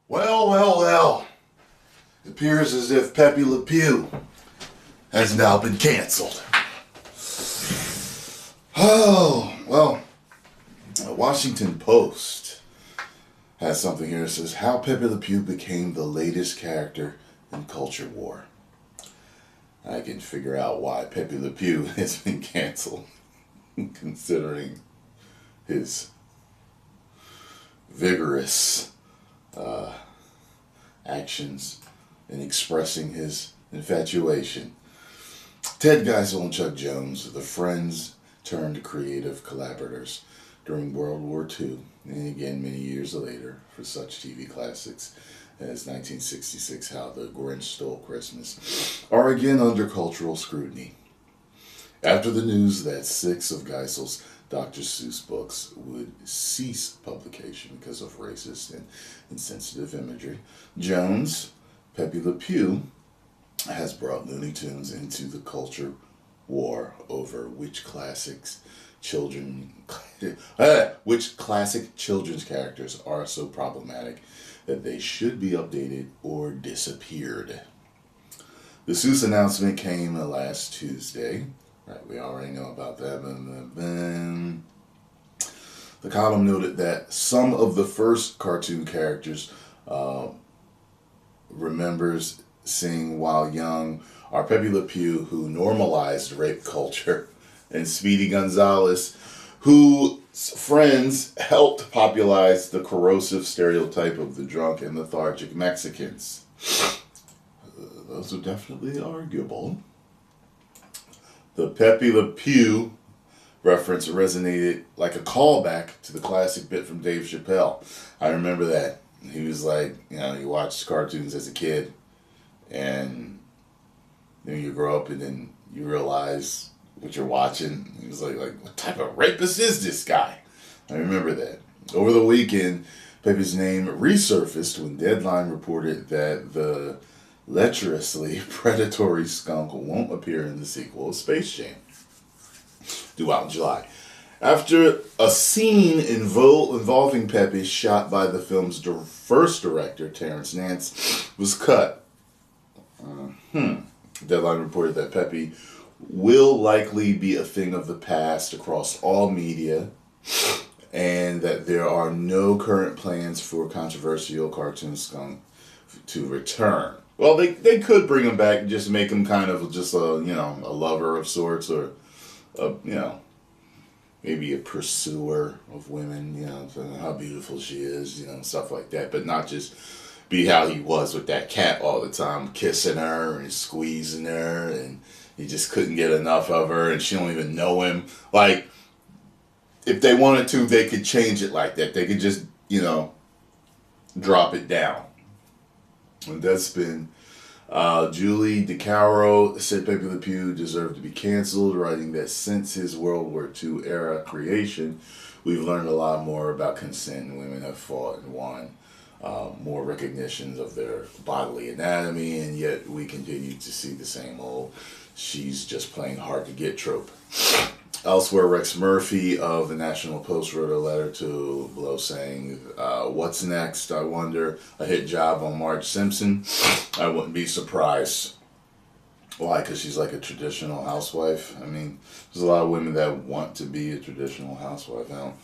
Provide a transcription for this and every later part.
Well, well, well. It appears as if Pepe Le Pew has now been canceled. Oh, well, the Washington Post has something here that says how Pepe Le Pew became the latest character in culture war. I can figure out why Pepe Le Pew has been canceled, considering his vigorous actions in expressing his infatuation. Ted Geisel and Chuck Jones, the friends turned creative collaborators during World War II, and again many years later for such TV classics as 1966, How the Grinch Stole Christmas, are again under cultural scrutiny. After the news that 6 of Geisel's Dr. Seuss books would cease publication because of racist and insensitive imagery, Jones, Pepe Le Pew, has brought Looney Tunes into the culture war over which classic children's characters are so problematic that they should be updated or disappeared. The Seuss announcement came last Tuesday. Right, we already know about that. The column noted that some of the first cartoon characters remembers seeing while young are Pepe Le Pew, who normalized rape culture, and Speedy Gonzales, whose friends helped popularize the corrosive stereotype of the drunk and lethargic Mexicans. Those are definitely arguable. The Pepe Le Pew reference resonated like a callback to the classic bit from Dave Chappelle. I remember that. He was like, you watched cartoons as a kid, and then you grow up and then you realize what you're watching. He was like, what type of rapist is this guy? I remember that. Over the weekend, Pepe's name resurfaced when Deadline reported that the lecherously predatory skunk won't appear in the sequel of Space Jam, due out in July. After a scene involving Pepe shot by the film's first director, Terrence Nance, was cut. Deadline reported that Pepe will likely be a thing of the past across all media, and that there are no current plans for controversial cartoon skunk to return. Well, they could bring him back and just make him kind of just a lover of sorts, or maybe a pursuer of women, how beautiful she is, stuff like that, but not just be how he was with that cat all the time, kissing her and squeezing her, and he just couldn't get enough of her, and she don't even know him. Like, if they wanted to, they could change it like that. They could just, drop it down. And that's been Julie DeCaro said Pepe Le Pew deserved to be canceled, writing that since his World War II era creation, we've learned a lot more about consent, and women have fought and won more recognitions of their bodily anatomy, and yet we continue to see the same old she's just playing hard to get trope. Elsewhere, Rex Murphy of the National Post wrote a letter to Blow saying, what's next? I wonder. A hit job on Marge Simpson. I wouldn't be surprised. Why? Because she's like a traditional housewife. I mean, there's a lot of women that want to be a traditional housewife. I don't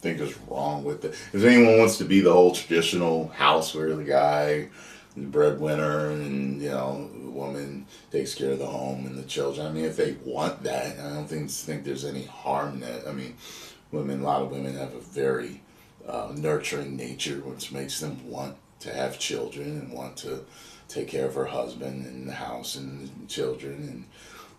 think there's wrong with it. If anyone wants to be the whole traditional house where the guy, the breadwinner, and the woman takes care of the home and the children. I mean, if they want that, I don't think there's any harm in that. I mean, a lot of women have a very nurturing nature, which makes them want to have children and want to take care of her husband and the house and the children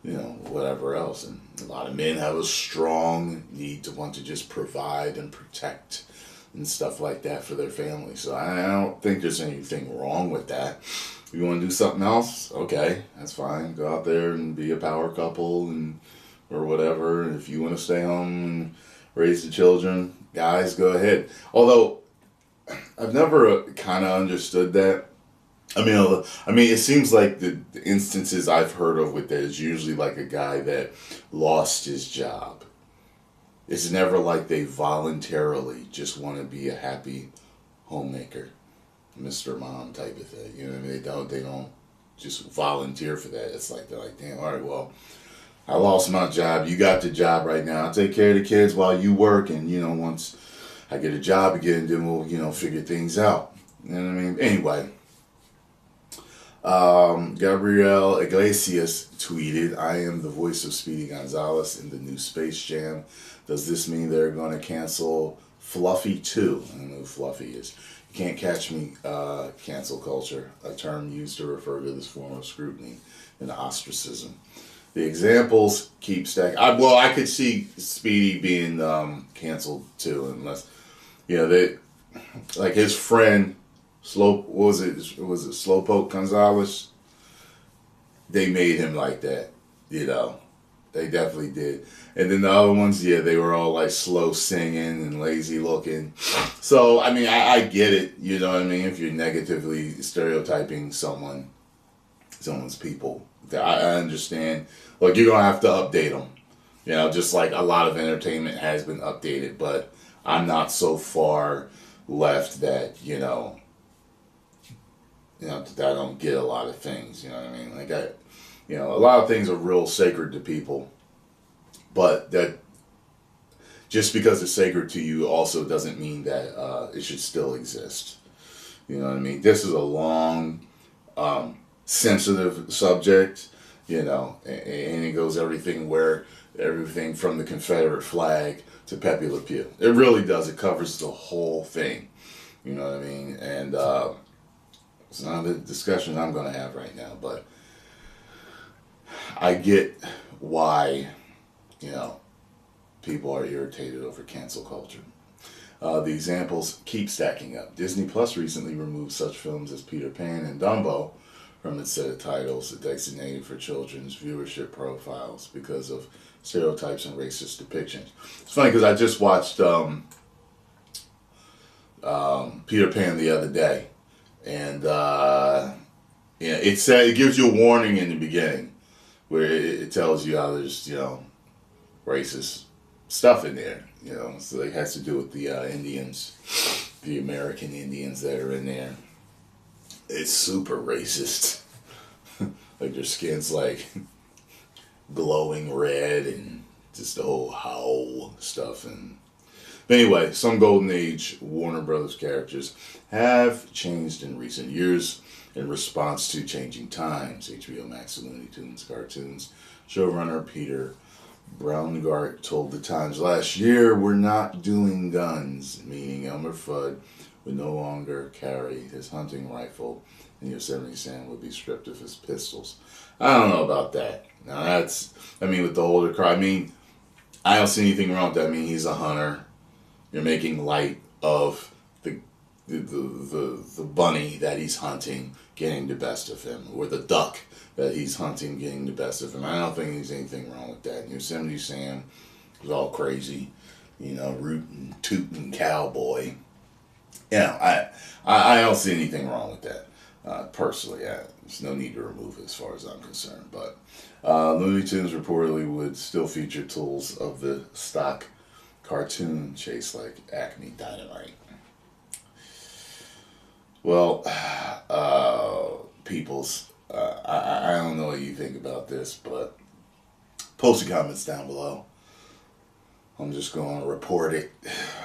and whatever else. And a lot of men have a strong need to want to just provide and protect and stuff like that for their family. So I don't think there's anything wrong with that. If you want to do something else, okay, that's fine. Go out there and be a power couple or whatever. And if you want to stay home and raise the children, guys, go ahead. Although I've never kind of understood that. I mean, it seems like the instances I've heard of with that is usually like a guy that lost his job. It's never like they voluntarily just want to be a happy homemaker. Mr. Mom type of thing. You know what I mean? They don't just volunteer for that. It's like they're like, damn, all right, well, I lost my job. You got the job right now. I'll take care of the kids while you work, and once I get a job again, then we'll figure things out. You know what I mean? Anyway, Gabriel Iglesias tweeted, "I am the voice of Speedy Gonzalez in the new Space Jam. Does this mean they're going to cancel Fluffy too?" I don't know who Fluffy is. You can't catch me. Cancel culture, a term used to refer to this form of scrutiny and ostracism. The examples keep stacking. I could see Speedy being canceled too, unless they like his friend was it Slowpoke Gonzalez? They made him like that, They definitely did. And then the other ones, they were all like slow singing and lazy looking. So I mean, I get it. You know what I mean? If you're negatively stereotyping someone's people, I understand. Like, you're gonna have to update them. Just like a lot of entertainment has been updated, but I'm not so far left that that I don't get a lot of things. You know what I mean? Like, a lot of things are real sacred to people, but that just because it's sacred to you also doesn't mean that it should still exist. You know what I mean? This is a long, sensitive subject, and it goes everything from the Confederate flag to Pepe Le Pew. It really does. It covers the whole thing. You know what I mean? And it's not a discussion I'm going to have right now, but I get why, people are irritated over cancel culture. The examples keep stacking up. Disney Plus recently removed such films as Peter Pan and Dumbo from its set of titles designated for children's viewership profiles because of stereotypes and racist depictions. It's funny because I just watched Peter Pan the other day, and it gives you a warning in the beginning where it tells you how there's racist stuff in there. So it has to do with the Indians, the American Indians that are in there. It's super racist. Like, their skin's like glowing red and just the whole howl stuff. But anyway, some Golden Age Warner Brothers characters have changed in recent years in response to changing times. HBO Max Looney Tunes cartoons showrunner Peter Braungart told the Times last year, "We're not doing guns," meaning Elmer Fudd would no longer carry his hunting rifle and Yosemite Sam would be stripped of his pistols. I don't know about that. Now with the older crowd, I don't see anything wrong with that. He's a hunter. You're making light of the bunny that he's hunting getting the best of him, or the duck that he's hunting getting the best of him. I don't think there's anything wrong with that. Yosemite Sam was all crazy, rootin', tootin' cowboy. I don't see anything wrong with that. Personally, there's no need to remove it as far as I'm concerned. But Looney Tunes reportedly would still feature tools of the stock cartoon chase like Acme Dynamite. Well, peoples, I don't know what you think about this, but post your comments down below. I'm just going to report it.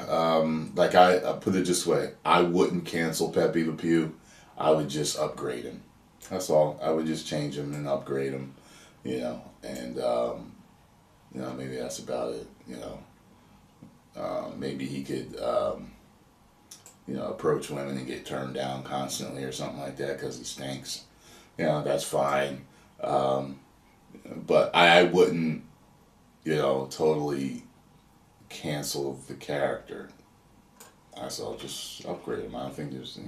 I put it this way. I wouldn't cancel Pepe Le Pew. I would just upgrade him. That's all. I would just change him and upgrade him, and, maybe that's about it, maybe he could, approach women and get turned down constantly or something like that because he stinks. That's fine. But I wouldn't, totally cancel the character. So I'll just upgrade him. I don't think there's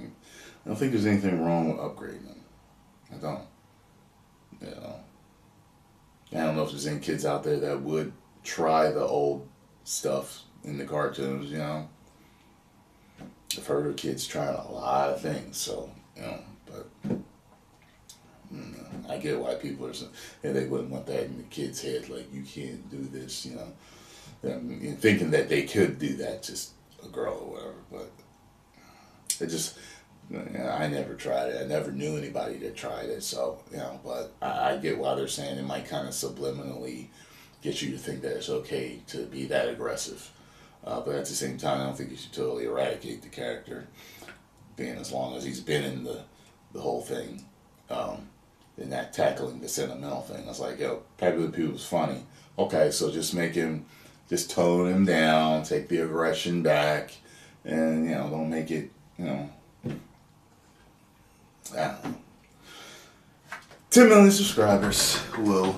anything wrong with upgrading him. I don't. I don't know if there's any kids out there that would try the old stuff in the cartoons, I've heard of kids trying a lot of things, so, but I get why people are saying they wouldn't want that in the kid's head, like, you can't do this, and thinking that they could do that, just a girl or whatever, but I never tried it. I never knew anybody that tried it. So, but I get why they're saying it might kind of subliminally get you to think that it's okay to be that aggressive. But at the same time, I don't think you should totally eradicate the character. Being as long as he's been in the whole thing, and not tackling the sentimental thing. I was like, yo, Pepe Le Pew was funny. Okay, so just tone him down, take the aggression back, and don't make it, I don't know. 10 million subscribers. Whoa.